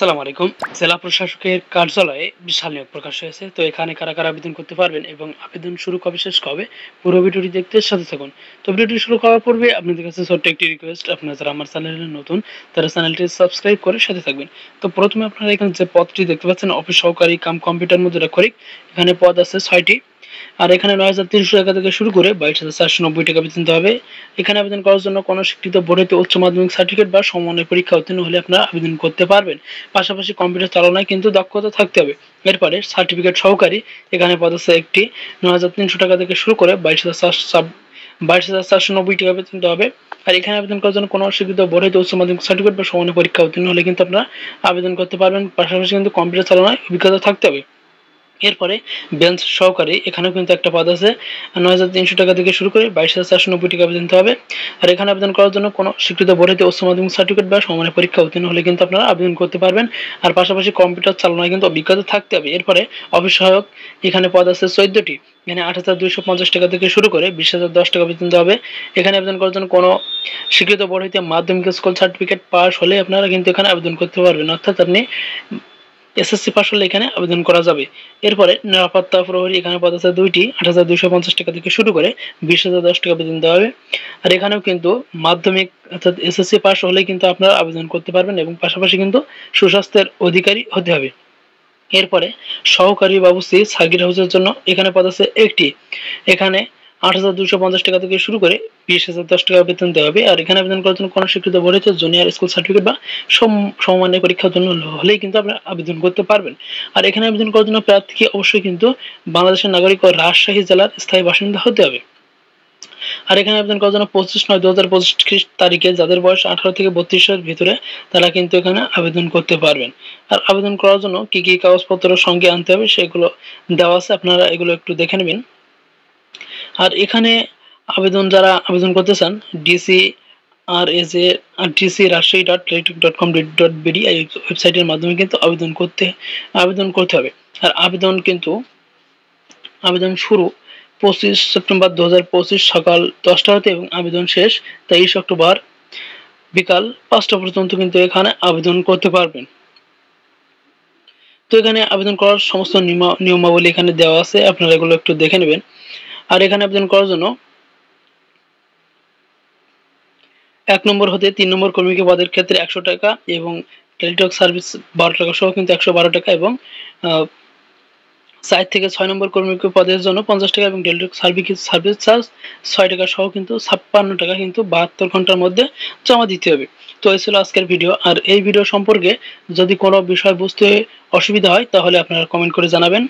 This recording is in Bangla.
আসসালামু আলাইকুম। জেলা প্রশাসকের কার্যালয়ে বিশাল নিয়োগ প্রকাশ হয়েছে। তো এখানে কারা, কারা আবেদন করতে পারবেন এবং আবেদন শুরু কবে শেষ কবে পুরো ভিডিওটি দেখতে সাথে থাকুন। তো ভিডিওটি শুরু করার পূর্বে আপনাদের কাছে ছোট্ট একটি রিকোয়েস্ট, আপনারা যারা আমার চ্যানেলে নতুন তারা চ্যানেলটি সাবস্ক্রাইব করে সাথে থাকবেন। তো প্রথমে আপনারা এখানে যে পদটি দেখতে পাচ্ছেন অফিস সহকারী কাম কম্পিউটার মুদ্রাক্ষরিক, এখানে পদ আছে ৬টি। আর এখানে ৯,৩০০ টাকা থেকে শুরু করে ২২,৪৯০ টাকা বেতন দিতে হবে। এখানে আবেদন করার জন্য কোনো স্বীকৃত বোর্ড হতে উচ্চ মাধ্যমিক সার্টিফিকেট বা সমমানের পরীক্ষা উত্তীর্ণ হলে আপনারা আবেদন করতে পারবেন। পাশাপাশি কম্পিউটার চালনায় কিন্তু দক্ষতা থাকতে হবে। এরপরে সার্টিফিকেট সহকারী, এখানে পদ আছে একটি। ৯,৩০০ টাকা থেকে শুরু করে ২২,৪৯০ টাকা বেতন দিতে হবে। আর এখানে আবেদন করার জন্য কোনো অস্বীকৃত বোর্ড হতে উচ্চ মাধ্যমিক সার্টিফিকেট বা সমমানের পরীক্ষা উত্তীর্ণ হলে কিন্তু আপনারা আবেদন করতে পারবেন। পাশাপাশি কিন্তু কম্পিউটার চালনায় অভিজ্ঞতা থাকতে হবে। এরপরে বেঞ্চ সহকারী, এখানেও কিন্তু একটা পদ আছে। ৯,৩০০ টাকা থেকে শুরু করে ২২,৪৯০ টাকা আবেদন দিতে হবে। আর এখানে আবেদন করার জন্য কোনো স্বীকৃত বোর্ড হতে উচ্চ মাধ্যমিক সার্টিফিকেট বা সমমানের পরীক্ষা উত্তীর্ণ হলে কিন্তু আপনারা আবেদন করতে পারবেন। আর পাশাপাশি কম্পিউটার চালনায় কিন্তু অভিজ্ঞতা থাকতে হবে। এরপরে অফিস সহায়ক, এখানে পদ আছে ১৪টি। এখানে ৮,২৫০ টাকা থেকে শুরু করে ২০,০১০ টাকা বেতন দিতে হবে। এখানে আবেদন করার জন্য কোনো স্বীকৃত বোর্ড হইতে মাধ্যমিক স্কুল সার্টিফিকেট পাস হলে আপনারা কিন্তু এখানে আবেদন করতে পারবেন। অর্থাৎ আপনি এসএসসি পাস হলে এখানে আবেদন করা যাবে। এরপরে নিরাপত্তা প্রহরী, এখানে পদ আছে ২টি। ৮,২৫০ টাকা থেকে শুরু করে ২০,০১০ টাকা বেতন দেওয়া হবে। আর এখানেও কিন্তু মাধ্যমিক অর্থাৎ এসএসসি পাস হলেই কিন্তু আপনারা আবেদন করতে পারবেন এবং পাশাপাশি কিন্তু সুস্বাস্থ্যের অধিকারী হতে হবে। এরপরে সহকারী বাবুর্চি সার্কিট হাউসের জন্য এখানে পদ আছে একটি। এখানে ৮,২৫০ টাকা থেকে শুরু করে ২০,০১০ টাকা বেতন দেওয়া হবে। আর এখানে আবেদন করার জন্য কোনো স্বীকৃত বোর্ড হতে জুনিয়র স্কুল সার্টিফিকেট বা সমমানের পরীক্ষার জন্য হলেই কিন্তু আপনারা আবেদন করতে পারবেন। আর এখানে আবেদন করার জন্য প্রার্থীকে অবশ্যই কিন্তু বাংলাদেশের নাগরিক ও রাজশাহী জেলার স্থায়ী বাসিন্দা হতে হবে। আর এখানে আবেদন করার জন্য ২৫/৯/২০২৫ তারিখে যাদের বয়স ১৮ থেকে ৩২ এর ভিতরে তারা কিন্তু এখানে আবেদন করতে পারবেন। আর আবেদন করার জন্য কি, কি কাগজপত্র সঙ্গে আনতে হবে সেগুলো দেওয়া আছে, আপনারা এগুলো একটু দেখে নেবেন। আর এখানে যারা আবেদন করতে চান dcraj@dcrajshahi.teletic.com.bd এই ওয়েবসাইটের মাধ্যমে কিন্তু আবেদন করতে হবে। আর আবেদন শুরু ২৫ সেপ্টেম্বর ২০২৫ সকাল ১০টা হতে এবং আবেদন শেষ ২৩ অক্টোবর বিকাল ৫টা পর্যন্ত কিন্তু এখানে আবেদন করতে পারবেন। তো এখানে আবেদন করার সমস্ত নিয়মাবলী এখানে দেওয়া আছে, আপনারা এগুলো একটু দেখে নেবেন। আর এখানে আবেদন করার জন্য ১ নম্বর হতে ৩ নম্বর কর্মীকে পদের ক্ষেত্রে ১০০ টাকা এবং টেলিটক সার্ভিস ১২ টাকা সহ কিন্তু ১১২ টাকা এবং ৪ থেকে ৬ নম্বর কর্মীকে পদের জন্য ৫০ টাকা এবং টেলিটক সার্ভিস চার্জ ৬ টাকা সহ কিন্তু ৫৬ টাকা কিন্তু ৭২ ঘন্টার মধ্যে জমা দিতে হবে। তো এই ছিল আজকের ভিডিও। আর এই ভিডিও সম্পর্কে যদি কোনো বিষয় বুঝতে অসুবিধা হয় তাহলে আপনারা কমেন্ট করে জানাবেন।